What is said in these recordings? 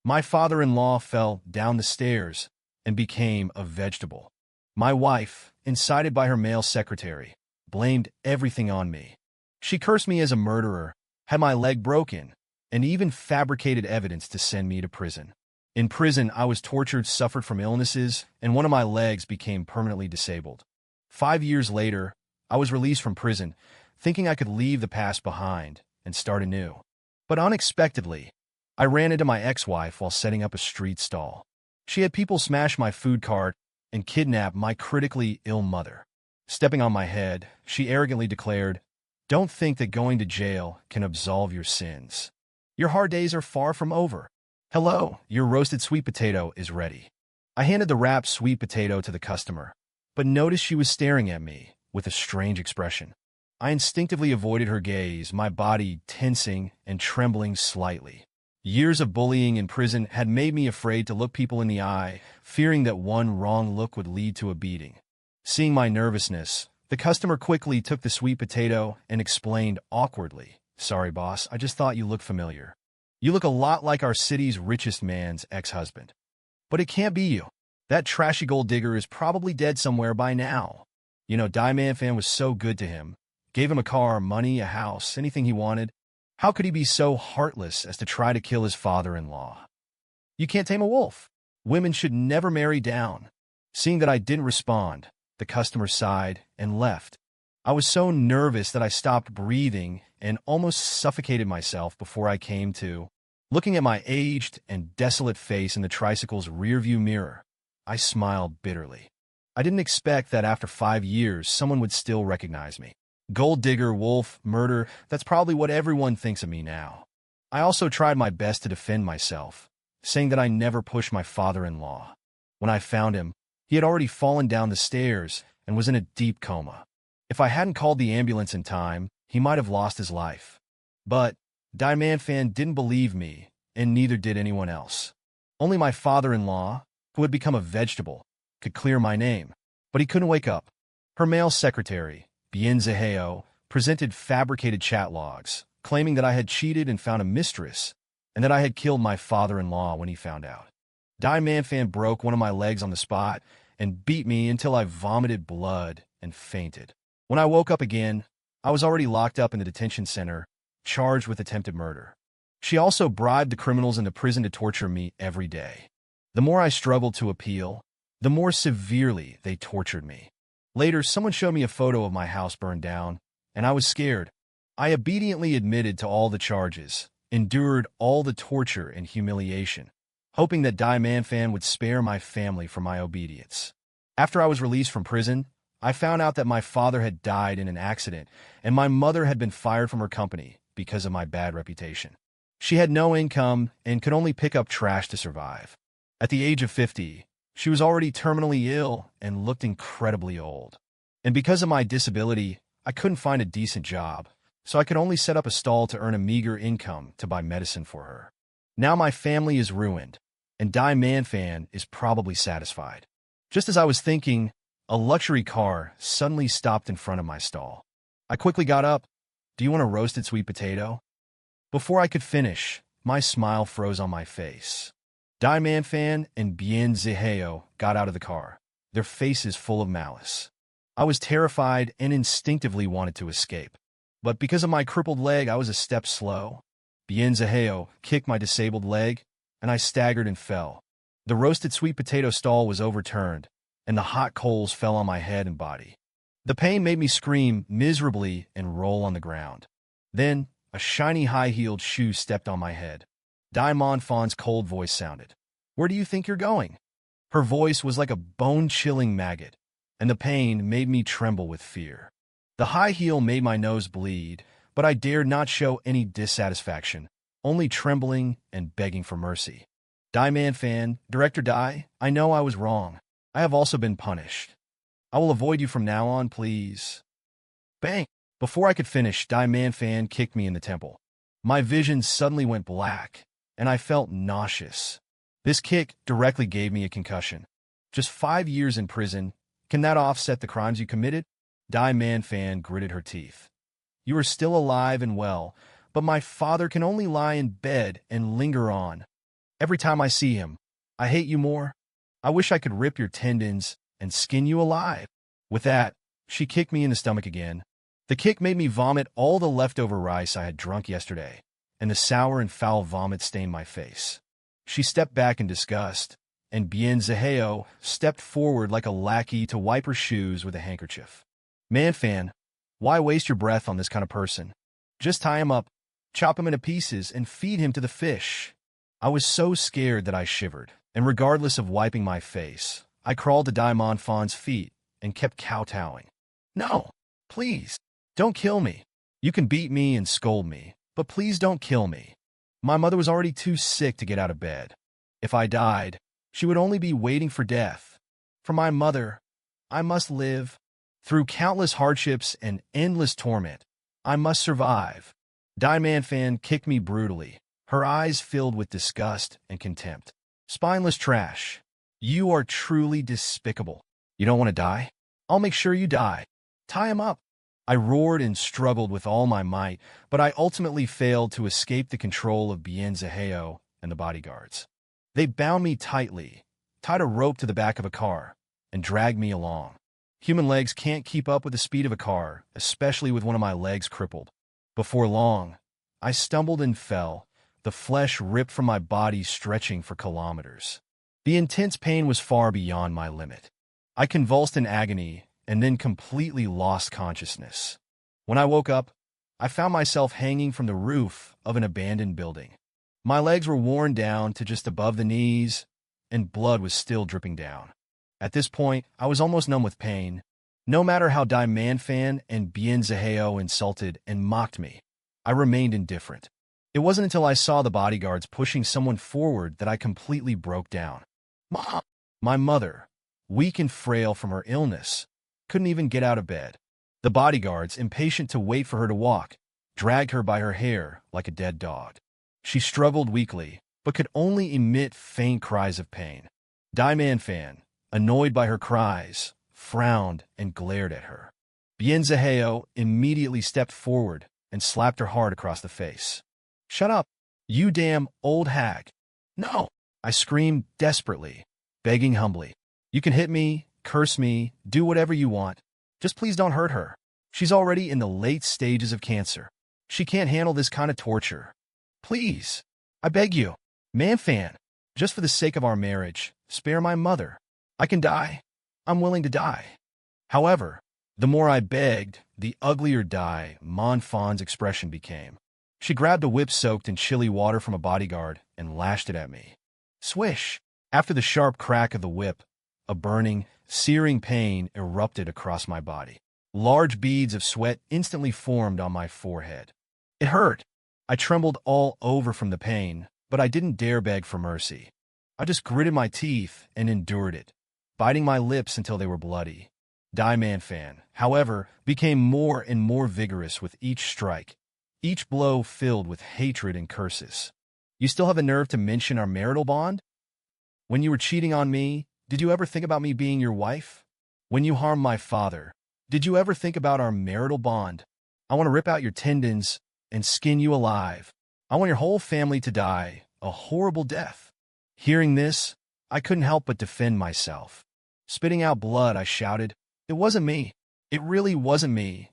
My father-in-law fell down the stairs and became a vegetable. My wife, incited by her male secretary, blamed everything on me. She cursed me as a murderer, had my leg broken, and even fabricated evidence to send me to prison. In prison, I was tortured, suffered from illnesses, and one of my legs became permanently disabled. 5 years later, I was released from prison, thinking I could leave the past behind and start anew. But unexpectedly, I ran into my ex-wife while setting up a street stall. She had people smash my food cart and kidnap my critically ill mother. Stepping on my head, she arrogantly declared, "Don't think that going to jail can absolve your sins. Your hard days are far from over. Hello, your roasted sweet potato is ready." I handed the wrapped sweet potato to the customer, but noticed she was staring at me with a strange expression. I instinctively avoided her gaze, my body tensing and trembling slightly. Years of bullying in prison had made me afraid to look people in the eye, fearing that one wrong look would lead to a beating. Seeing my nervousness, the customer quickly took the sweet potato and explained awkwardly, "Sorry, boss, I just thought you looked familiar. You look a lot like our city's richest man's ex-husband. But it can't be you. That trashy gold digger is probably dead somewhere by now. You know, Diamond Fan was so good to him. Gave him a car, money, a house, anything he wanted. How could he be so heartless as to try to kill his father-in-law? You can't tame a wolf. Women should never marry down." Seeing that I didn't respond, the customer sighed and left. I was so nervous that I stopped breathing and almost suffocated myself before I came to. Looking at my aged and desolate face in the tricycle's rearview mirror, I smiled bitterly. I didn't expect that after 5 years someone would still recognize me. Gold digger, wolf, murder, that's probably what everyone thinks of me now. I also tried my best to defend myself, saying that I never pushed my father-in-law. When I found him, he had already fallen down the stairs and was in a deep coma. If I hadn't called the ambulance in time, he might have lost his life. But Diamond Fan didn't believe me, and neither did anyone else. Only my father-in-law, who had become a vegetable, could clear my name, but he couldn't wake up. Her male secretary, Bien Zaheo, presented fabricated chat logs, claiming that I had cheated and found a mistress, and that I had killed my father-in-law when he found out. Diamond Fan broke one of my legs on the spot and beat me until I vomited blood and fainted. When I woke up again, I was already locked up in the detention center, charged with attempted murder. She also bribed the criminals in the prison to torture me every day. The more I struggled to appeal, the more severely they tortured me. Later, someone showed me a photo of my house burned down, and I was scared. I obediently admitted to all the charges, endured all the torture and humiliation, hoping that Diamond Fan would spare my family for my obedience. After I was released from prison, I found out that my father had died in an accident, and my mother had been fired from her company because of my bad reputation. She had no income and could only pick up trash to survive. At the age of 50, she was already terminally ill and looked incredibly old. And because of my disability, I couldn't find a decent job, so I could only set up a stall to earn a meager income to buy medicine for her. Now my family is ruined, and Diamond Fan is probably satisfied. Just as I was thinking, a luxury car suddenly stopped in front of my stall. I quickly got up. "Do you want a roasted sweet potato?" Before I could finish, my smile froze on my face. Diamond Fan and Bien Zaheo got out of the car, their faces full of malice. I was terrified and instinctively wanted to escape. But because of my crippled leg, I was a step slow. Bien Zaheo kicked my disabled leg, and I staggered and fell. The roasted sweet potato stall was overturned, and the hot coals fell on my head and body. The pain made me scream miserably and roll on the ground. Then, a shiny high-heeled shoe stepped on my head. Diamond Fan's cold voice sounded. "Where do you think you're going?" Her voice was like a bone-chilling maggot, and the pain made me tremble with fear. The high heel made my nose bleed, but I dared not show any dissatisfaction, only trembling and begging for mercy. "Diamond Fan, Director Dai, I know I was wrong. I have also been punished. I will avoid you from now on, please." Bang! Before I could finish, Diamond Fan kicked me in the temple. My vision suddenly went black, and I felt nauseous. This kick directly gave me a concussion. Just 5 years in prison, can that offset the crimes you committed? Diamond Fan gritted her teeth. "You are still alive and well, but my father can only lie in bed and linger on. Every time I see him, I hate you more. I wish I could rip your tendons and skin you alive. With that, she kicked me in the stomach again. The kick made me vomit all the leftover rice I had drunk yesterday, and the sour and foul vomit stained my face. She stepped back in disgust, and Bien Zaheo stepped forward like a lackey to wipe her shoes with a handkerchief. Man-fan, why waste your breath on this kind of person? Just tie him up, chop him into pieces, and feed him to the fish. I was so scared that I shivered, and regardless of wiping my face, I crawled to Daimon Fan's feet and kept kowtowing. No, please, don't kill me. You can beat me and scold me, but please don't kill me. My mother was already too sick to get out of bed. If I died, she would only be waiting for death. For my mother, I must live. Through countless hardships and endless torment, I must survive. Daimon Fan kicked me brutally, her eyes filled with disgust and contempt. Spineless trash. You are truly despicable. You don't want to die? I'll make sure you die. Tie him up. I roared and struggled with all my might, but I ultimately failed to escape the control of Bien Zaheo and the bodyguards. They bound me tightly, tied a rope to the back of a car, and dragged me along. Human legs can't keep up with the speed of a car, especially with one of my legs crippled. Before long, I stumbled and fell, the flesh ripped from my body stretching for kilometers. The intense pain was far beyond my limit. I convulsed in agony and then completely lost consciousness. When I woke up, I found myself hanging from the roof of an abandoned building. My legs were worn down to just above the knees, and blood was still dripping down. At this point, I was almost numb with pain. No matter how Daimon Fan and Bien Zaheo insulted and mocked me, I remained indifferent. It wasn't until I saw the bodyguards pushing someone forward that I completely broke down. Mom! My mother, weak and frail from her illness, couldn't even get out of bed. The bodyguards, impatient to wait for her to walk, dragged her by her hair like a dead dog. She struggled weakly, but could only emit faint cries of pain. Daimon Fan, annoyed by her cries, frowned and glared at her. Bien Zaheo immediately stepped forward and slapped her hard across the face. Shut up, you damn old hag. No, I screamed desperately, begging humbly. You can hit me, curse me, do whatever you want. Just please don't hurt her. She's already in the late stages of cancer. She can't handle this kind of torture. Please, I beg you, Man-fan, just for the sake of our marriage, spare my mother. I can die. I'm willing to die. However, the more I begged, the uglier Daimon Fan's expression became. She grabbed a whip soaked in chilly water from a bodyguard and lashed it at me. Swish! After the sharp crack of the whip, a burning, searing pain erupted across my body. Large beads of sweat instantly formed on my forehead. It hurt. I trembled all over from the pain, but I didn't dare beg for mercy. I just gritted my teeth and endured it, biting my lips until they were bloody. Daimon Fan, however, became more and more vigorous with each strike, each blow filled with hatred and curses. You still have the nerve to mention our marital bond? When you were cheating on me, did you ever think about me being your wife? When you harmed my father, did you ever think about our marital bond? I want to rip out your tendons and skin you alive. I want your whole family to die a horrible death. Hearing this, I couldn't help but defend myself. Spitting out blood, I shouted, "It wasn't me. It really wasn't me.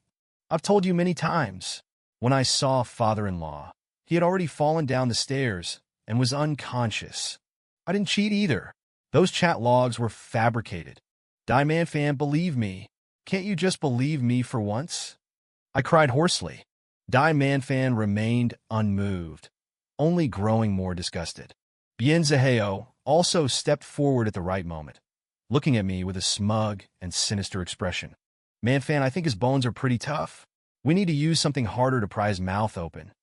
I've told you many times." When I saw father-in-law, he had already fallen down the stairs and was unconscious. I didn't cheat either. Those chat logs were fabricated. Daimon Fan, believe me. Can't you just believe me for once? I cried hoarsely. Daimon Fan remained unmoved, only growing more disgusted. Bien Zaheo also stepped forward at the right moment, looking at me with a smug and sinister expression. Man-fan, I think his bones are pretty tough. We need to use something harder to pry his mouth open.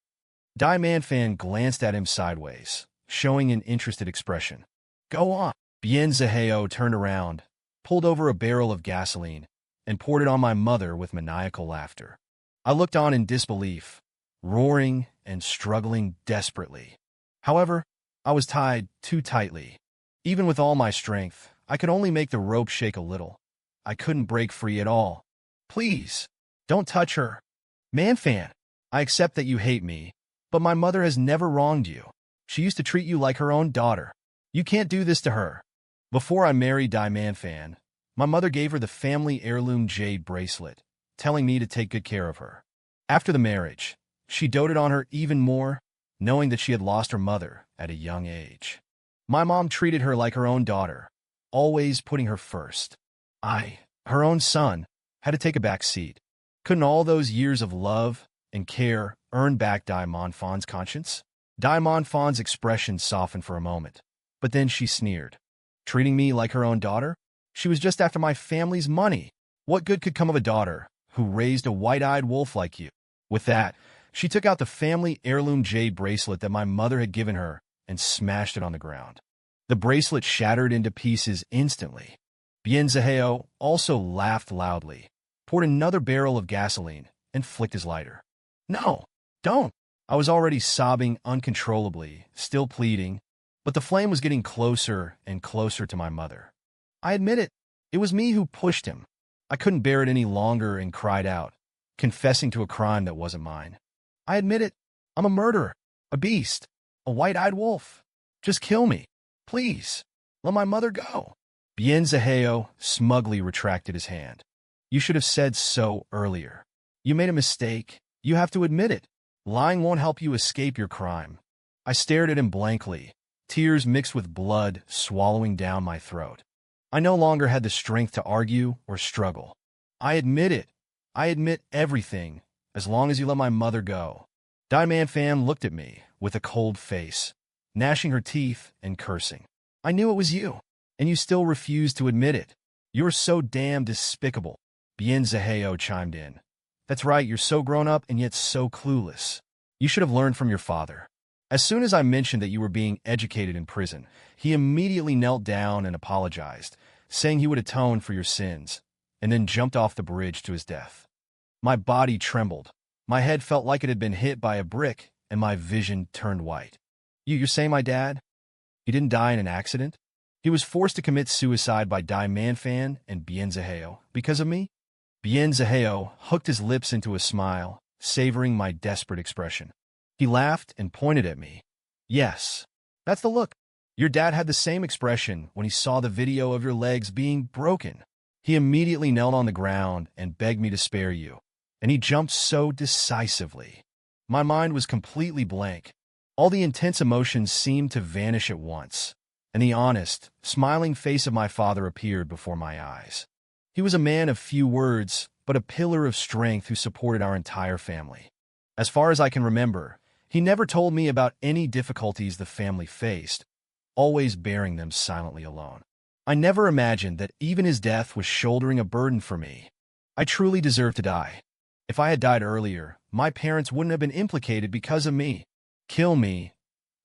Daimon Fan glanced at him sideways, showing an interested expression. Go on. Bien Zaheo turned around, pulled over a barrel of gasoline, and poured it on my mother with maniacal laughter. I looked on in disbelief, roaring and struggling desperately. However, I was tied too tightly. Even with all my strength, I could only make the rope shake a little. I couldn't break free at all. Please, don't touch her. Man-fan, I accept that you hate me, but my mother has never wronged you. She used to treat you like her own daughter. You can't do this to her. Before I married Dai Manfan, my mother gave her the family heirloom jade bracelet, telling me to take good care of her. After the marriage, she doted on her even more, knowing that she had lost her mother at a young age. My mom treated her like her own daughter, always putting her first. I, her own son, had to take a back seat. Couldn't all those years of love and care earn back Dai Manfan's conscience? Dai Manfan's expression softened for a moment, but then she sneered. Treating me like her own daughter? She was just after my family's money. What good could come of a daughter who raised a white-eyed wolf like you? With that, she took out the family heirloom jade bracelet that my mother had given her and smashed it on the ground. The bracelet shattered into pieces instantly. Bien Zaheo also laughed loudly, poured another barrel of gasoline, and flicked his lighter. No, don't. I was already sobbing uncontrollably, still pleading, but the flame was getting closer and closer to my mother. I admit it. It was me who pushed him. I couldn't bear it any longer and cried out, confessing to a crime that wasn't mine. I admit it. I'm a murderer, a beast, a white-eyed wolf. Just kill me. Please. Let my mother go. Bien Zaheo smugly retracted his hand. You should have said so earlier. You made a mistake. You have to admit it. Lying won't help you escape your crime. I stared at him blankly, tears mixed with blood swallowing down my throat. I no longer had the strength to argue or struggle. I admit it. I admit everything, as long as you let my mother go. Dai Manfan looked at me with a cold face, gnashing her teeth and cursing. I knew it was you, and you still refused to admit it. You're so damn despicable. Bien Zaheo chimed in. That's right, you're so grown up and yet so clueless. You should have learned from your father. As soon as I mentioned that you were being educated in prison, he immediately knelt down and apologized, saying he would atone for your sins, and then jumped off the bridge to his death. My body trembled. My head felt like it had been hit by a brick, and my vision turned white. You're saying my dad? He didn't die in an accident? He was forced to commit suicide by Dai Manfan and Bien Zaheo because of me? Bien Zaheo hooked his lips into a smile, savoring my desperate expression. He laughed and pointed at me. Yes, that's the look. Your dad had the same expression when he saw the video of your legs being broken. He immediately knelt on the ground and begged me to spare you, and he jumped so decisively. My mind was completely blank. All the intense emotions seemed to vanish at once, and the honest, smiling face of my father appeared before my eyes. He was a man of few words, but a pillar of strength who supported our entire family. As far as I can remember, he never told me about any difficulties the family faced, always bearing them silently alone. I never imagined that even his death was shouldering a burden for me. I truly deserved to die. If I had died earlier, my parents wouldn't have been implicated because of me. Kill me,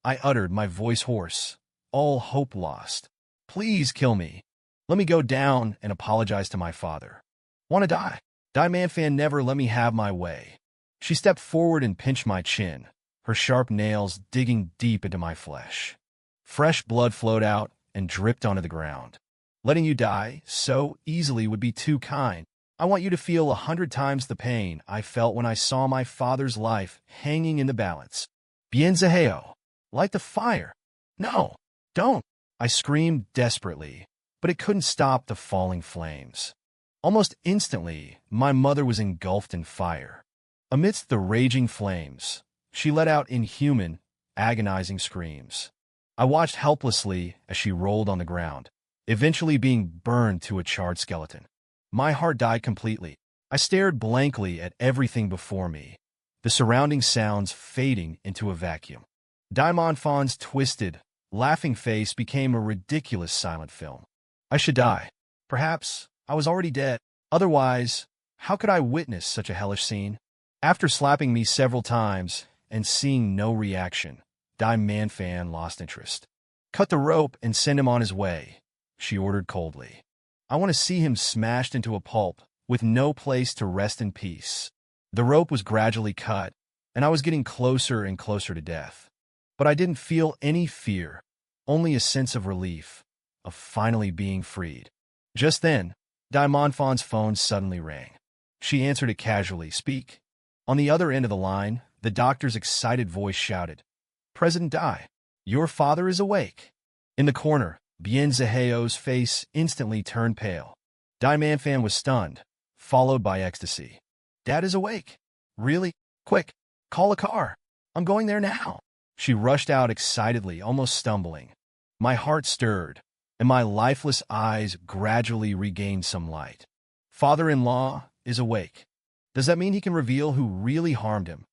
I uttered, my voice hoarse, all hope lost. Please kill me. Let me go down and apologize to my father. Want to die? Dai Manfan never let me have my way. She stepped forward and pinched my chin, her sharp nails digging deep into my flesh. Fresh blood flowed out and dripped onto the ground. Letting you die so easily would be too kind. I want you to feel 100 times the pain I felt when I saw my father's life hanging in the balance. Bien Zaheo, light the fire. No, don't. I screamed desperately, but it couldn't stop the falling flames. Almost instantly, my mother was engulfed in fire. Amidst the raging flames, she let out inhuman, agonizing screams. I watched helplessly as she rolled on the ground, eventually being burned to a charred skeleton. My heart died completely. I stared blankly at everything before me, the surrounding sounds fading into a vacuum. Dai Manfan's twisted, laughing face became a ridiculous silent film. I should die. Perhaps I was already dead. Otherwise, how could I witness such a hellish scene? After slapping me several times and seeing no reaction, Dai Manfan lost interest. Cut the rope and send him on his way, she ordered coldly. I want to see him smashed into a pulp, with no place to rest in peace. The rope was gradually cut, and I was getting closer and closer to death. But I didn't feel any fear, only a sense of relief, of finally being freed. Just then, Dai Manfan's phone suddenly rang. She answered it casually. Speak. On the other end of the line, the doctor's excited voice shouted, President Dai, Your father is awake. In the corner, Bien Zaheo's face instantly turned pale. Dai Manfan was stunned, followed by ecstasy. Dad is awake. Really? Quick, call a car. I'm going there now. She rushed out excitedly, almost stumbling. My heart stirred, and my lifeless eyes gradually regained some light. Father-in-law is awake. Does that mean he can reveal who really harmed him?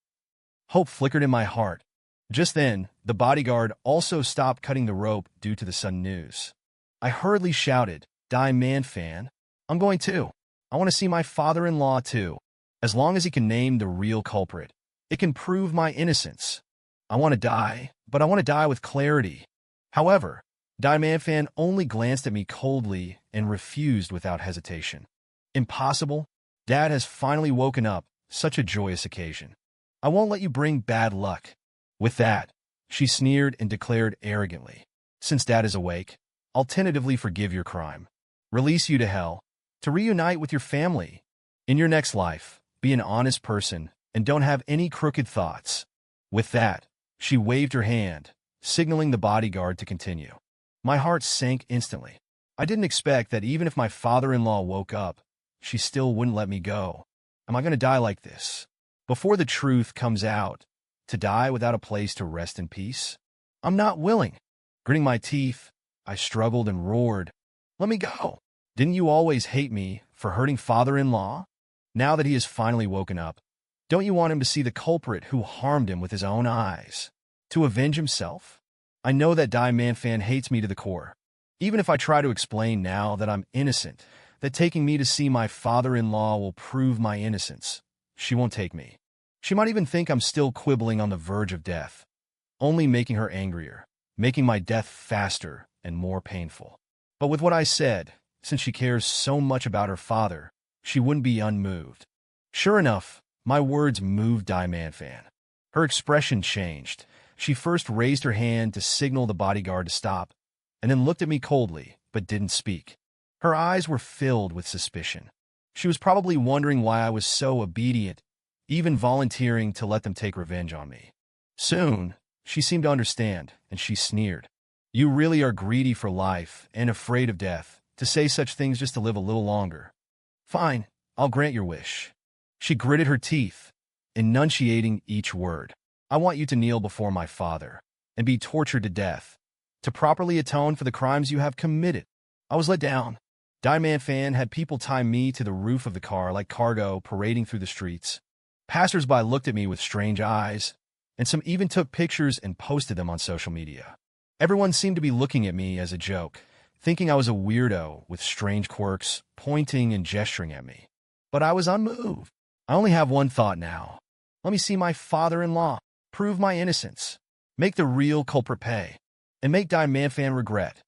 Hope flickered in my heart. Just then, the bodyguard also stopped cutting the rope due to the sudden news. I hurriedly shouted, Dai Manfan, I'm going too. I want to see my father-in-law too. As long as he can name the real culprit, it can prove my innocence. I want to die, but I want to die with clarity. However, Dai Manfan only glanced at me coldly and refused without hesitation. Impossible. Dad has finally woken up. Such a joyous occasion. I won't let you bring bad luck. With that, she sneered and declared arrogantly, since Dad is awake, I'll tentatively forgive your crime, release you to hell, to reunite with your family. In your next life, be an honest person and don't have any crooked thoughts. With that, she waved her hand, signaling the bodyguard to continue. My heart sank instantly. I didn't expect that even if my father-in-law woke up, she still wouldn't let me go. Am I going to die like this? Before the truth comes out, to die without a place to rest in peace? I'm not willing. Gritting my teeth, I struggled and roared, Let me go. Didn't you always hate me for hurting father-in-law? Now that he has finally woken up, don't you want him to see the culprit who harmed him with his own eyes? To avenge himself? I know that Dai Manfan hates me to the core. Even if I try to explain now that I'm innocent, that taking me to see my father-in-law will prove my innocence, she won't take me. She might even think I'm still quibbling on the verge of death, only making her angrier, making my death faster and more painful. But with what I said, since she cares so much about her father, she wouldn't be unmoved. Sure enough, my words moved Dai Manfan. Her expression changed. She first raised her hand to signal the bodyguard to stop, and then looked at me coldly, but didn't speak. Her eyes were filled with suspicion. She was probably wondering why I was so obedient, even volunteering to let them take revenge on me. Soon, she seemed to understand, and she sneered. You really are greedy for life and afraid of death, to say such things just to live a little longer. Fine, I'll grant your wish. She gritted her teeth, enunciating each word. I want you to kneel before my father and be tortured to death, to properly atone for the crimes you have committed. I was let down. Dai Manfan had people tie me to the roof of the car like cargo parading through the streets. Passers-by looked at me with strange eyes, and some even took pictures and posted them on social media. Everyone seemed to be looking at me as a joke, thinking I was a weirdo with strange quirks, pointing and gesturing at me. But I was unmoved. I only have one thought now. Let me see my father-in-law, prove my innocence, make the real culprit pay, and make Dai Manfan regret.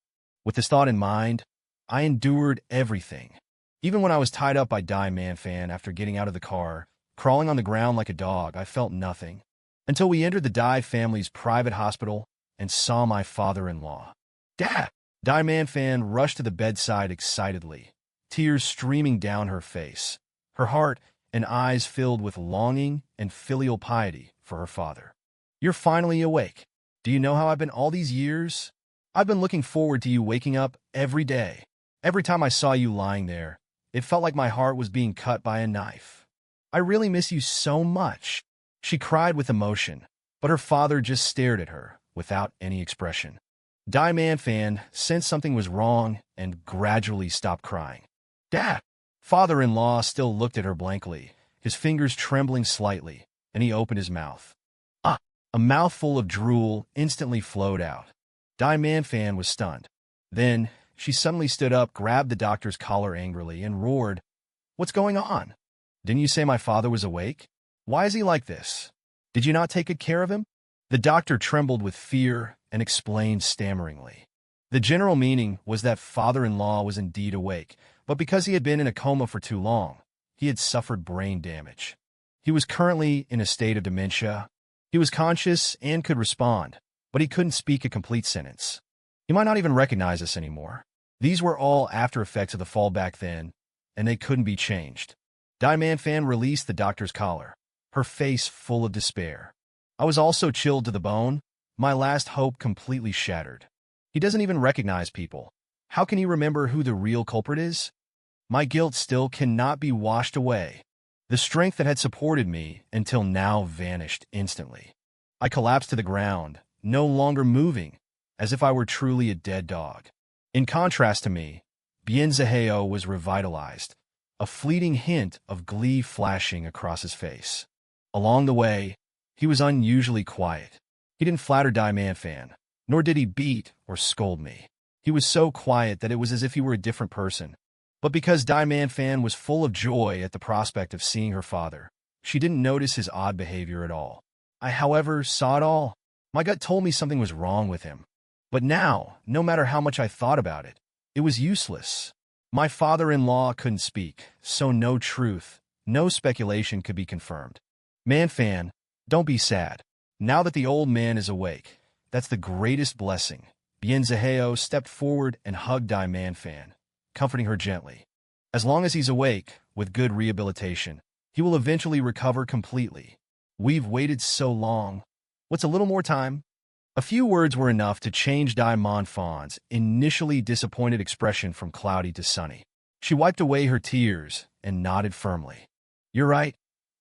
With this thought in mind, I endured everything. Even when I was tied up by Dai Manfan after getting out of the car, crawling on the ground like a dog, I felt nothing. Until we entered the Dai family's private hospital and saw my father-in-law. Dad! Dai Manfan rushed to the bedside excitedly, tears streaming down her face, her heart and eyes filled with longing and filial piety for her father. You're finally awake. Do you know how I've been all these years? I've been looking forward to you waking up every day. Every time I saw you lying there, it felt like my heart was being cut by a knife. I really miss you so much. She cried with emotion, but her father just stared at her without any expression. Dai Manfan sensed something was wrong and gradually stopped crying. Dad! Father-in-law still looked at her blankly, his fingers trembling slightly, and he opened his mouth. A mouthful of drool instantly flowed out. Dai Manfan was stunned. Then, she suddenly stood up, grabbed the doctor's collar angrily, and roared, What's going on? Didn't you say my father was awake? Why is he like this? Did you not take good care of him? The doctor trembled with fear and explained stammeringly. The general meaning was that father-in-law was indeed awake, but because he had been in a coma for too long, he had suffered brain damage. He was currently in a state of dementia. He was conscious and could respond, but he couldn't speak a complete sentence. He might not even recognize us anymore. These were all after effects of the fall back then, and they couldn't be changed. Dai Manfan released the doctor's collar, her face full of despair. I was also chilled to the bone, My last hope completely shattered. He doesn't even recognize people. How can he remember who the real culprit is? My guilt still cannot be washed away. The strength that had supported me until now vanished instantly. I collapsed to the ground, no longer moving, as if I were truly a dead dog. In contrast to me, Bienzaheo was revitalized, a fleeting hint of glee flashing across his face. Along the way, he was unusually quiet. He didn't flatter Diamantfan, nor did he beat or scold me. He was so quiet that it was as if he were a different person. But because Diamantfan was full of joy at the prospect of seeing her father, she didn't notice his odd behavior at all. I, however, saw it all. My gut told me something was wrong with him. But now, no matter how much I thought about it, it was useless. My father-in-law couldn't speak, so no truth, no speculation could be confirmed. Manfan, don't be sad. Now that the old man is awake, that's the greatest blessing. Bienzaheo stepped forward and hugged Diamantfan, comforting her gently. As long as he's awake, with good rehabilitation, he will eventually recover completely. We've waited so long. What's a little more time? A few words were enough to change Diamantfan's initially disappointed expression from cloudy to sunny. She wiped away her tears and nodded firmly. You're right.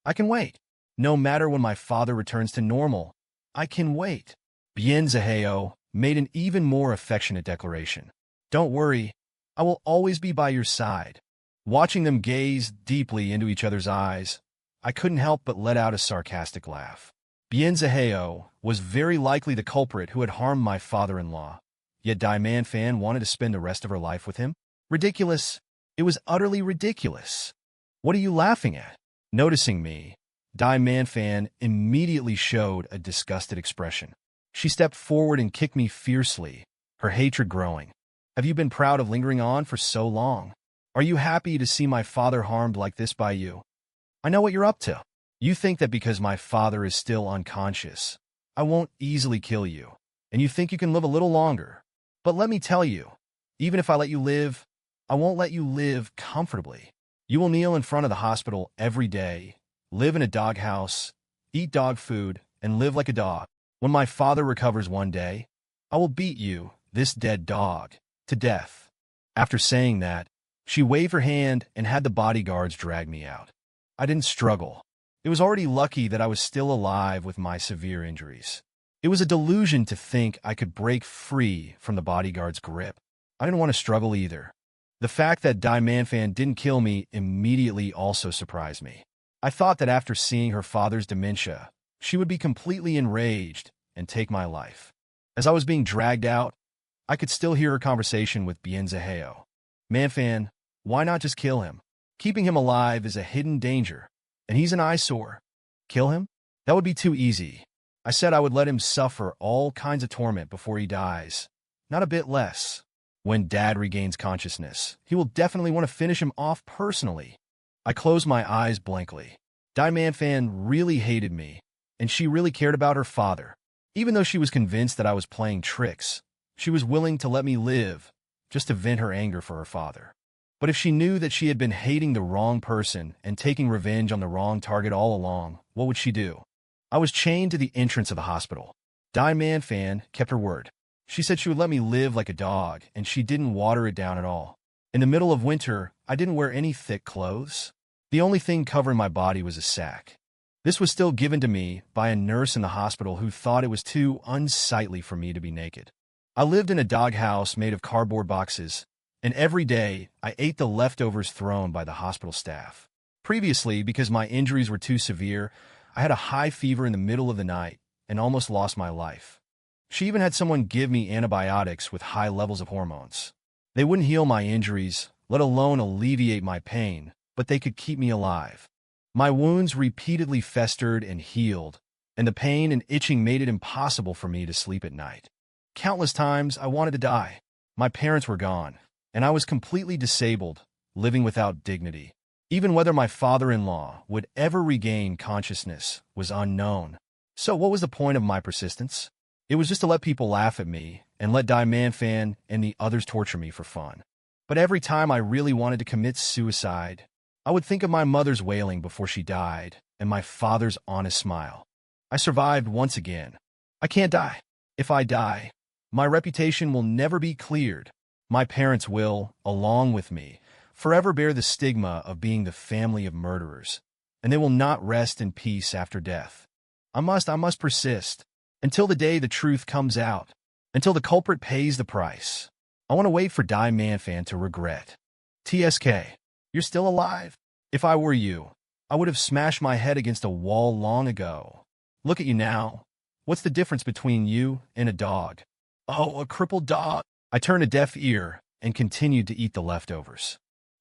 I can wait. No matter when my father returns to normal, I can wait. Bienzaheo made an even more affectionate declaration. Don't worry. I will always be by your side. Watching them gaze deeply into each other's eyes, I couldn't help but let out a sarcastic laugh. Bienzaheo was very likely the culprit who had harmed my father-in-law, yet Diamantfan wanted to spend the rest of her life with him? Ridiculous. It was utterly ridiculous. What are you laughing at? Noticing me, Diamantfan immediately showed a disgusted expression. She stepped forward and kicked me fiercely, her hatred growing. Have you been proud of lingering on for so long? Are you happy to see my father harmed like this by you? I know what you're up to. You think that because my father is still unconscious, I won't easily kill you, and you think you can live a little longer. But let me tell you, even if I let you live, I won't let you live comfortably. You will kneel in front of the hospital every day, live in a doghouse, eat dog food, and live like a dog. When my father recovers one day, I will beat you, this dead dog, to death. After saying that, she waved her hand and had the bodyguards drag me out. I didn't struggle. It was already lucky that I was still alive with my severe injuries. It was a delusion to think I could break free from the bodyguard's grip. I didn't want to struggle either. The fact that Diamantfan didn't kill me immediately also surprised me. I thought that after seeing her father's dementia, she would be completely enraged and take my life. As I was being dragged out, I could still hear her conversation with Bienzaheo. Manfan, why not just kill him? Keeping him alive is a hidden danger, and he's an eyesore. Kill him? That would be too easy. I said I would let him suffer all kinds of torment before he dies. Not a bit less. When Dad regains consciousness, he will definitely want to finish him off personally. I closed my eyes blankly. Diamantfan really hated me, and she really cared about her father. Even though she was convinced that I was playing tricks, she was willing to let me live, just to vent her anger for her father. But if she knew that she had been hating the wrong person and taking revenge on the wrong target all along, what would she do? I was chained to the entrance of the hospital. Diamantfan kept her word. She said she would let me live like a dog, and she didn't water it down at all. In the middle of winter, I didn't wear any thick clothes. The only thing covering my body was a sack. This was still given to me by a nurse in the hospital who thought it was too unsightly for me to be naked. I lived in a doghouse made of cardboard boxes, and every day I ate the leftovers thrown by the hospital staff. Previously, because my injuries were too severe, I had a high fever in the middle of the night and almost lost my life. She even had someone give me antibiotics with high levels of hormones. They wouldn't heal my injuries, let alone alleviate my pain, but they could keep me alive. My wounds repeatedly festered and healed, and the pain and itching made it impossible for me to sleep at night. Countless times I wanted to die. My parents were gone, and I was completely disabled, living without dignity. Even whether my father-in-law would ever regain consciousness was unknown. So what was the point of my persistence? It was just to let people laugh at me and let Diamantfan and the others torture me for fun. But every time I really wanted to commit suicide, I would think of my mother's wailing before she died and my father's honest smile. I survived once again. I can't die. If I die, my reputation will never be cleared. My parents will, along with me, forever bear the stigma of being the family of murderers, and they will not rest in peace after death. I must persist, until the day the truth comes out, until the culprit pays the price. I want to wait for Die Manfan to regret. TSK, you're still alive? If I were you, I would have smashed my head against a wall long ago. Look at you now. What's the difference between you and a dog? Oh, a crippled dog. I turned a deaf ear and continued to eat the leftovers.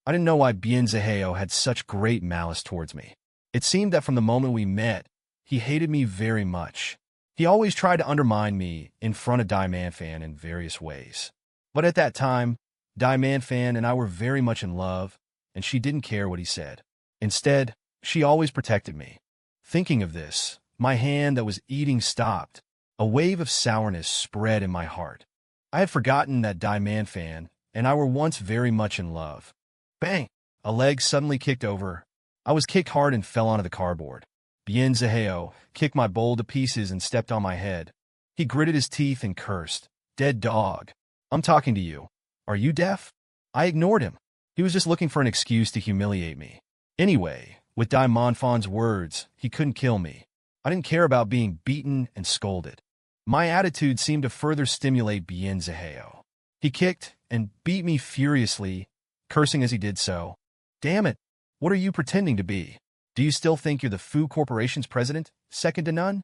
I didn't know why Bienzaheo had such great malice towards me. It seemed that from the moment we met, he hated me very much. He always tried to undermine me in front of Die Manfan in various ways. But at that time, Die Manfan and I were very much in love, and she didn't care what he said. Instead, she always protected me. Thinking of this, my hand that was eating stopped. A wave of sourness spread in my heart. I had forgotten that Die Manfan and I were once very much in love. Bang! A leg suddenly kicked over. I was kicked hard and fell onto the cardboard. Bienzaheo kicked my bowl to pieces and stepped on my head. He gritted his teeth and cursed. Dead dog. I'm talking to you. Are you deaf? I ignored him. He was just looking for an excuse to humiliate me. Anyway, with Die Manfan's words, he couldn't kill me. I didn't care about being beaten and scolded. My attitude seemed to further stimulate Bienzaheo. He kicked and beat me furiously, cursing as he did so. Damn it! What are you pretending to be? Do you still think you're the Fu Corporation's president, second to none?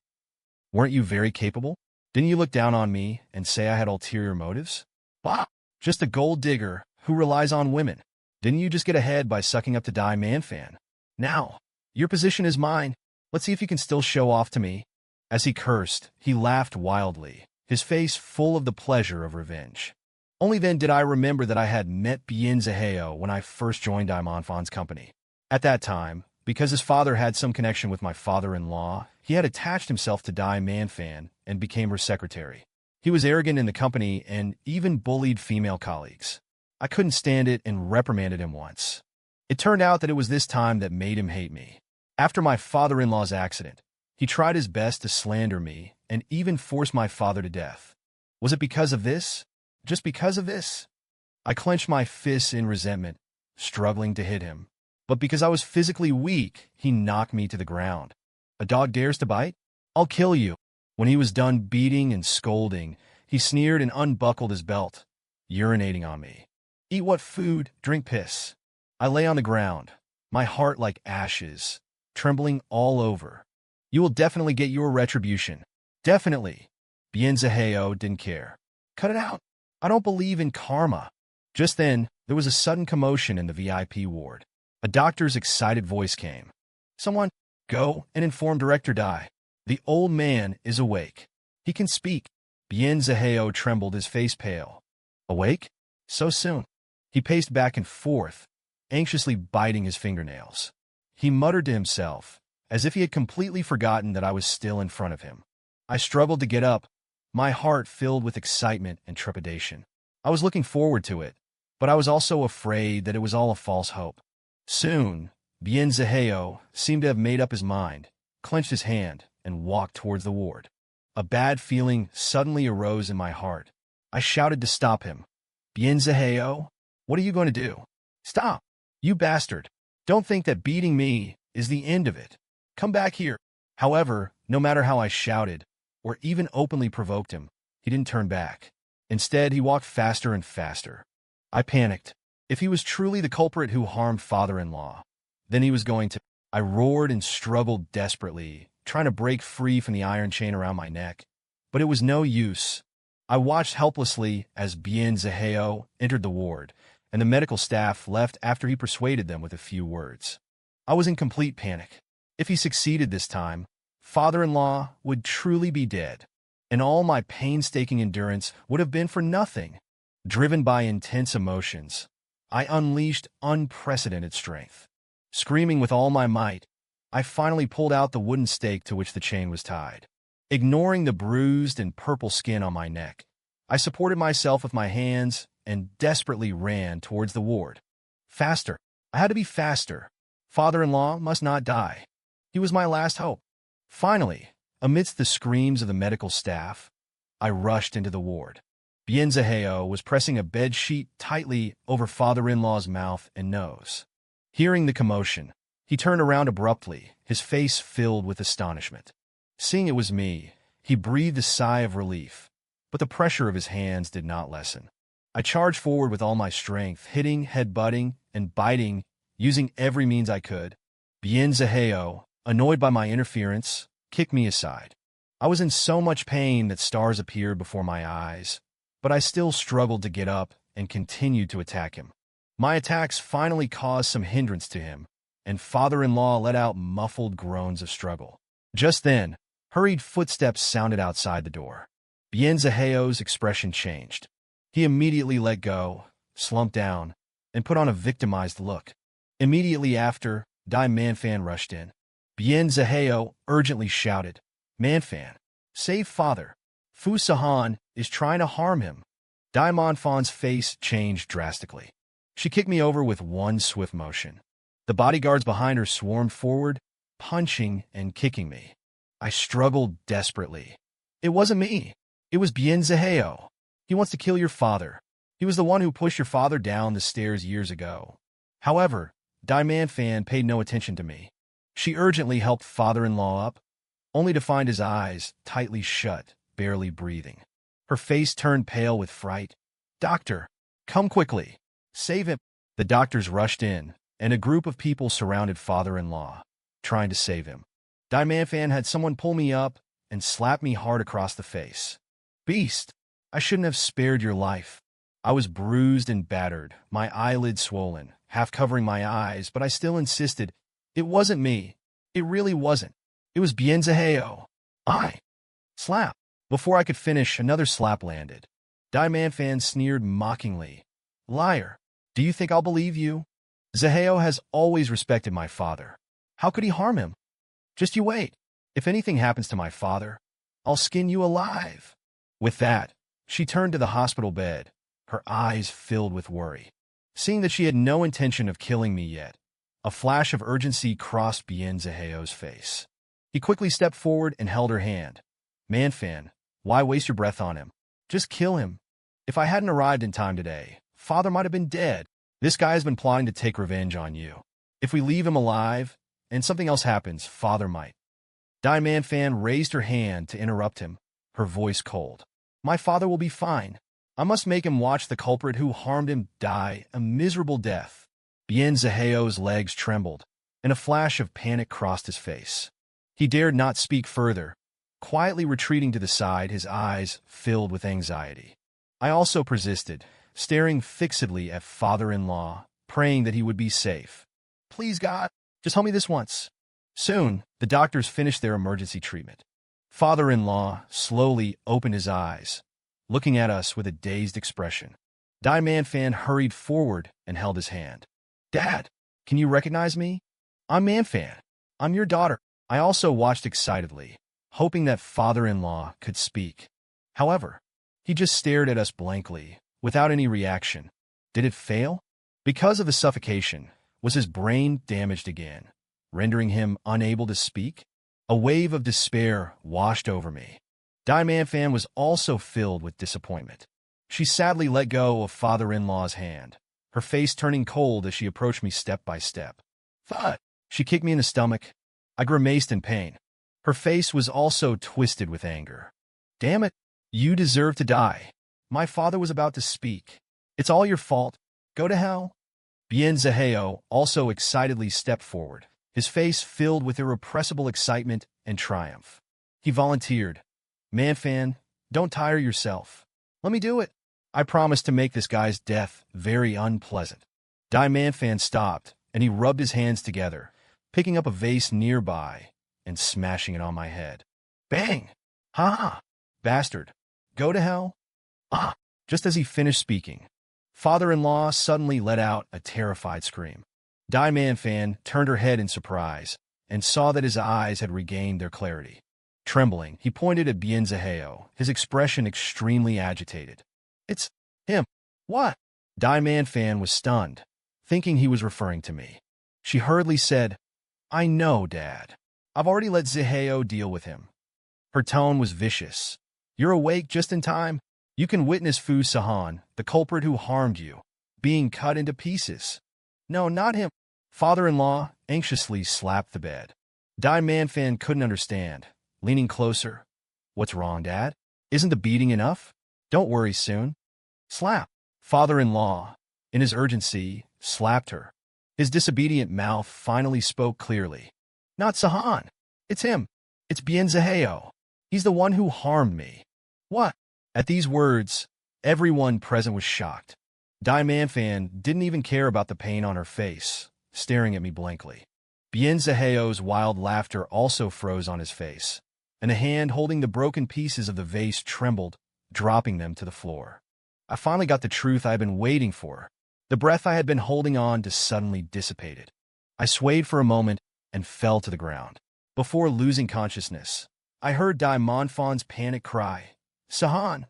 Weren't you very capable? Didn't you look down on me and say I had ulterior motives? Bah! Just a gold digger who relies on women. Didn't you just get ahead by sucking up to Die Manfan? Now, your position is mine. Let's see if you can still show off to me. As he cursed, he laughed wildly, his face full of the pleasure of revenge. Only then did I remember that I had met Bienzaheo when I first joined Die Manfan's company. At that time, because his father had some connection with my father-in-law, he had attached himself to Die Manfan and became her secretary. He was arrogant in the company and even bullied female colleagues. I couldn't stand it and reprimanded him once. It turned out that it was this time that made him hate me. After my father-in-law's accident, he tried his best to slander me and even force my father to death. Was it because of this? Just because of this? I clenched my fists in resentment, struggling to hit him. But because I was physically weak, he knocked me to the ground. A dog dares to bite? I'll kill you. When he was done beating and scolding, he sneered and unbuckled his belt, urinating on me. Eat what food, drink piss. I lay on the ground, my heart like ashes, trembling all over. You will definitely get your retribution. Definitely. Bienzaheo didn't care. Cut it out. I don't believe in karma. Just then, there was a sudden commotion in the VIP ward. A doctor's excited voice came. Someone, go and inform Director Dai. The old man is awake. He can speak. Bienzaheo trembled, his face pale. Awake? So soon? He paced back and forth, anxiously biting his fingernails. He muttered to himself, as if he had completely forgotten that I was still in front of him. I struggled to get up, my heart filled with excitement and trepidation. I was looking forward to it, but I was also afraid that it was all a false hope. Soon, Bienzaheo seemed to have made up his mind, clenched his hand, and walked towards the ward. A bad feeling suddenly arose in my heart. I shouted to stop him. Bienzaheo, what are you going to do? Stop! You bastard! Don't think that beating me is the end of it. Come back here. However, no matter how I shouted, or even openly provoked him, he didn't turn back. Instead, he walked faster and faster. I panicked. If he was truly the culprit who harmed father-in-law, then he was going to... I roared and struggled desperately, trying to break free from the iron chain around my neck. But it was no use. I watched helplessly as Bienzaheo entered the ward, and the medical staff left after he persuaded them with a few words. I was in complete panic. If he succeeded this time, father-in-law would truly be dead, and all my painstaking endurance would have been for nothing. Driven by intense emotions, I unleashed unprecedented strength. Screaming with all my might, I finally pulled out the wooden stake to which the chain was tied. Ignoring the bruised and purple skin on my neck, I supported myself with my hands and desperately ran towards the ward. Faster. I had to be faster. Father-in-law must not die. He was my last hope. Finally, amidst the screams of the medical staff, I rushed into the ward. Bien Zaheo was pressing a bed sheet tightly over father-in-law's mouth and nose. Hearing the commotion, he turned around abruptly, his face filled with astonishment. Seeing it was me, he breathed a sigh of relief, but the pressure of his hands did not lessen. I charged forward with all my strength, hitting, headbutting, and biting, using every means I could. Bien Zaheo, annoyed by my interference, kicked me aside. I was in so much pain that stars appeared before my eyes, but I still struggled to get up and continued to attack him. My attacks finally caused some hindrance to him, and father-in-law let out muffled groans of struggle. Just then, hurried footsteps sounded outside the door. Bien Zaheo's expression changed. He immediately let go, slumped down, and put on a victimized look. Immediately after, Dai Manfan rushed in. Bien Zaheo urgently shouted, "Manfan, save father. Fu Sahan is trying to harm him." Dai Manfan's face changed drastically. She kicked me over with one swift motion. The bodyguards behind her swarmed forward, punching and kicking me. I struggled desperately. It wasn't me. It was Bien Zaheo. He wants to kill your father. He was the one who pushed your father down the stairs years ago. However, Dai Manfan paid no attention to me. She urgently helped father-in-law up, only to find his eyes tightly shut, barely breathing. Her face turned pale with fright. "Doctor, come quickly. Save him." The doctors rushed in, and a group of people surrounded father-in-law, trying to save him. Dai Manfan had someone pull me up and slap me hard across the face. "Beast, I shouldn't have spared your life." I was bruised and battered, my eyelids swollen, half covering my eyes, but I still insisted, "It wasn't me. It really wasn't. It was Bien Zaheo." I slap. Before I could finish, another slap landed. Dai Manfan sneered mockingly. "Liar. Do you think I'll believe you? Zaheo has always respected my father. How could he harm him? Just you wait. If anything happens to my father, I'll skin you alive." With that, she turned to the hospital bed, her eyes filled with worry. Seeing that she had no intention of killing me yet, a flash of urgency crossed Bien Zaheo's face. He quickly stepped forward and held her hand. "Manfan, why waste your breath on him? Just kill him. If I hadn't arrived in time today, father might have been dead. This guy has been plotting to take revenge on you. If we leave him alive, and something else happens, father might." Dai Manfan raised her hand to interrupt him, her voice cold. "My father will be fine. I must make him watch the culprit who harmed him die a miserable death." Bien Zaheo's legs trembled, and a flash of panic crossed his face. He dared not speak further, quietly retreating to the side, his eyes filled with anxiety. I also persisted, staring fixedly at father-in-law, praying that he would be safe. "Please, God, just help me this once." Soon, the doctors finished their emergency treatment. Father-in-law slowly opened his eyes, looking at us with a dazed expression. Dai Manfan hurried forward and held his hand. "Dad, can you recognize me? I'm Manfan. I'm your daughter." I also watched excitedly, hoping that father-in-law could speak. However, he just stared at us blankly, without any reaction. Did it fail? Because of the suffocation, was his brain damaged again, rendering him unable to speak? A wave of despair washed over me. Dai Manfan was also filled with disappointment. She sadly let go of father-in-law's hand, her face turning cold as she approached me step by step. "Thud!" She kicked me in the stomach. I grimaced in pain. Her face was also twisted with anger. "Damn it! You deserve to die. My father was about to speak. It's all your fault. Go to hell." Bien Zaheo also excitedly stepped forward, his face filled with irrepressible excitement and triumph. He volunteered, "Manfan, don't tire yourself. Let me do it. I promise to make this guy's death very unpleasant." Dai Manfan stopped, and he rubbed his hands together, picking up a vase nearby and smashing it on my head. Bang! "Ha ha! Bastard! Go to hell!" Ah! Just as he finished speaking, father-in-law suddenly let out a terrified scream. Dai Manfan turned her head in surprise and saw that his eyes had regained their clarity. Trembling, he pointed at Bien Zaheo, his expression extremely agitated. "It's him." "What?" Dai Manfan was stunned, thinking he was referring to me. She hurriedly said, "I know, Dad. I've already let Zaheo deal with him." Her tone was vicious, You're awake just in time. You can witness Fu Sahan, the culprit who harmed you, being cut into pieces. No, not him. Father-in-law anxiously slapped the bed. Dai Manfan couldn't understand, leaning closer. What's wrong, Dad? Isn't the beating enough? Don't worry soon. Slap. Father-in-law, in his urgency, slapped her. His disobedient mouth finally spoke clearly. Not Sahan. It's him. It's Bien Zaheo. He's the one who harmed me. What? At these words, everyone present was shocked. Dai Manfan didn't even care about the pain on her face, staring at me blankly. Bien Zaheo's wild laughter also froze on his face, and a hand holding the broken pieces of the vase trembled, dropping them to the floor. I finally got the truth I had been waiting for. The breath I had been holding on to suddenly dissipated. I swayed for a moment and fell to the ground. Before losing consciousness, I heard Dai Manfan's panic cry, Sahan.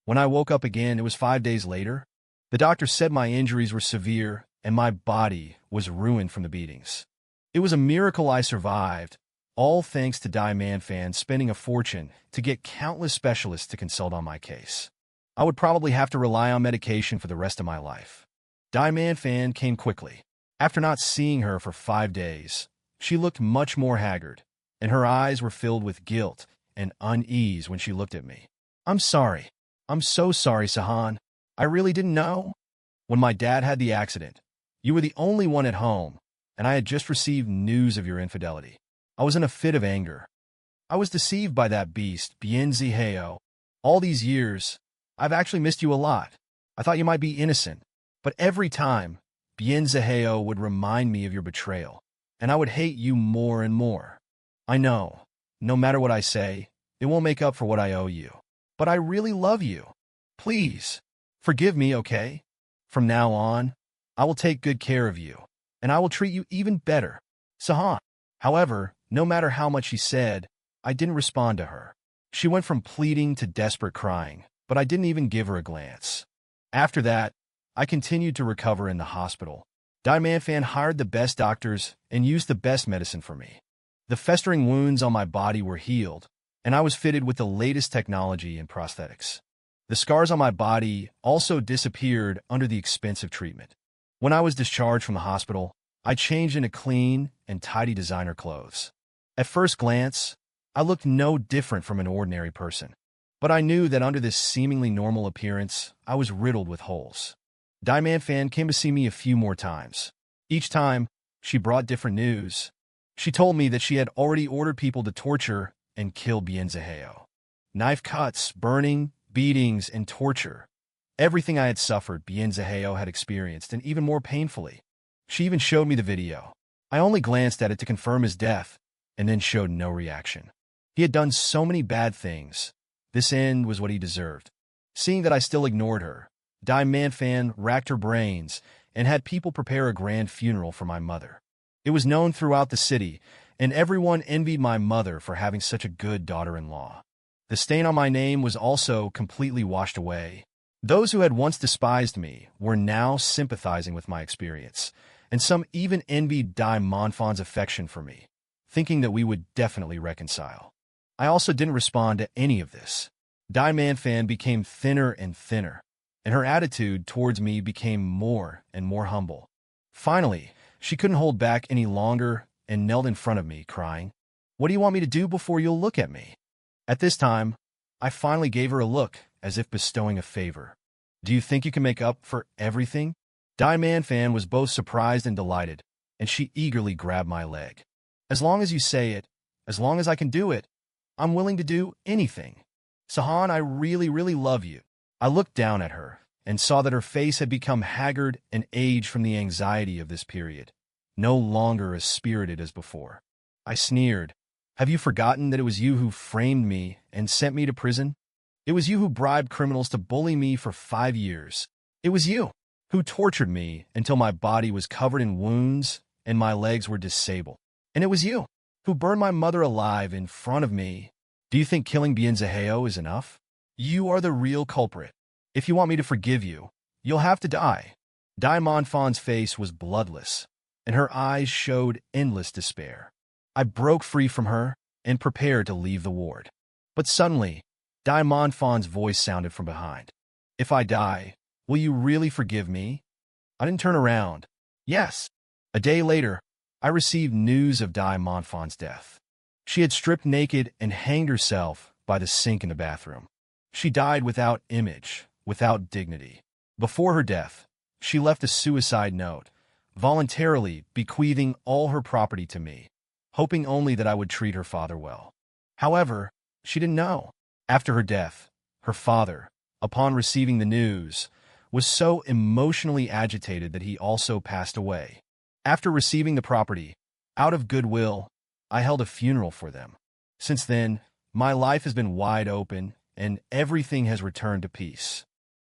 When I woke up again, it was 5 days later. The doctor said my injuries were severe and my body was ruined from the beatings. It was a miracle I survived, all thanks to Dai Manfan spending a fortune to get countless specialists to consult on my case. I would probably have to rely on medication for the rest of my life. Dai Manfan came quickly. After not seeing her for 5 days, she looked much more haggard, and her eyes were filled with guilt and unease when she looked at me. I'm sorry. I'm so sorry, Sahan. I really didn't know. When my dad had the accident, you were the only one at home, and I had just received news of your infidelity. I was in a fit of anger. I was deceived by that beast, Bien Ziheo. All these years, I've actually missed you a lot. I thought you might be innocent, but every time, Bien Ziheo would remind me of your betrayal, and I would hate you more and more. I know, no matter what I say, it won't make up for what I owe you. But I really love you. Please, forgive me, okay? From now on, I will take good care of you, and I will treat you even better. Sahan. However, no matter how much she said, I didn't respond to her. She went from pleading to desperate crying, but I didn't even give her a glance. After that, I continued to recover in the hospital. Dai Manfan hired the best doctors and used the best medicine for me. The festering wounds on my body were healed, and I was fitted with the latest technology and prosthetics. The scars on my body also disappeared under the expensive treatment. When I was discharged from the hospital, I changed into clean and tidy designer clothes. At first glance, I looked no different from an ordinary person, but I knew that under this seemingly normal appearance, I was riddled with holes. Dai Manfan came to see me a few more times. Each time, she brought different news. She told me that she had already ordered people to torture and kill Bien Zaheo. Knife cuts, burning, beatings, and torture. Everything I had suffered, Bien Zaheo had experienced, and even more painfully. She even showed me the video. I only glanced at it to confirm his death, and then showed no reaction. He had done so many bad things. This end was what he deserved. Seeing that I still ignored her, Dai Manfan racked her brains and had people prepare a grand funeral for my mother. It was known throughout the city, and everyone envied my mother for having such a good daughter-in-law. The stain on my name was also completely washed away. Those who had once despised me were now sympathizing with my experience, and some even envied Dai Manfan's affection for me, thinking that we would definitely reconcile. I also didn't respond to any of this. Dai Manfan became thinner and thinner, and her attitude towards me became more and more humble. Finally, she couldn't hold back any longer and knelt in front of me, crying, "What do you want me to do before you'll look at me?" At this time, I finally gave her a look, as if bestowing a favor. "Do you think you can make up for everything?" Dai Manfan was both surprised and delighted, and she eagerly grabbed my leg. "As long as you say it, as long as I can do it, I'm willing to do anything. Sahan, I really, really love you." I looked down at her and saw that her face had become haggard and aged from the anxiety of this period, no longer as spirited as before. I sneered. "Have you forgotten that it was you who framed me and sent me to prison? It was you who bribed criminals to bully me for 5 years. It was you who tortured me until my body was covered in wounds and my legs were disabled. And it was you who burned my mother alive in front of me. Do you think killing Bien Zaheo is enough? You are the real culprit. If you want me to forgive you, you'll have to die." Dai Manfan's face was bloodless, and her eyes showed endless despair. I broke free from her and prepared to leave the ward. But suddenly, Dai Monfon's voice sounded from behind. If I die, will you really forgive me? I didn't turn around. Yes. A day later, I received news of Dai Monfon's death. She had stripped naked and hanged herself by the sink in the bathroom. She died without image, without dignity. Before her death, she left a suicide note, voluntarily bequeathing all her property to me, hoping only that I would treat her father well. However, she didn't know. After her death, her father, upon receiving the news, was so emotionally agitated that he also passed away. After receiving the property, out of goodwill, I held a funeral for them. Since then, my life has been wide open, and everything has returned to peace.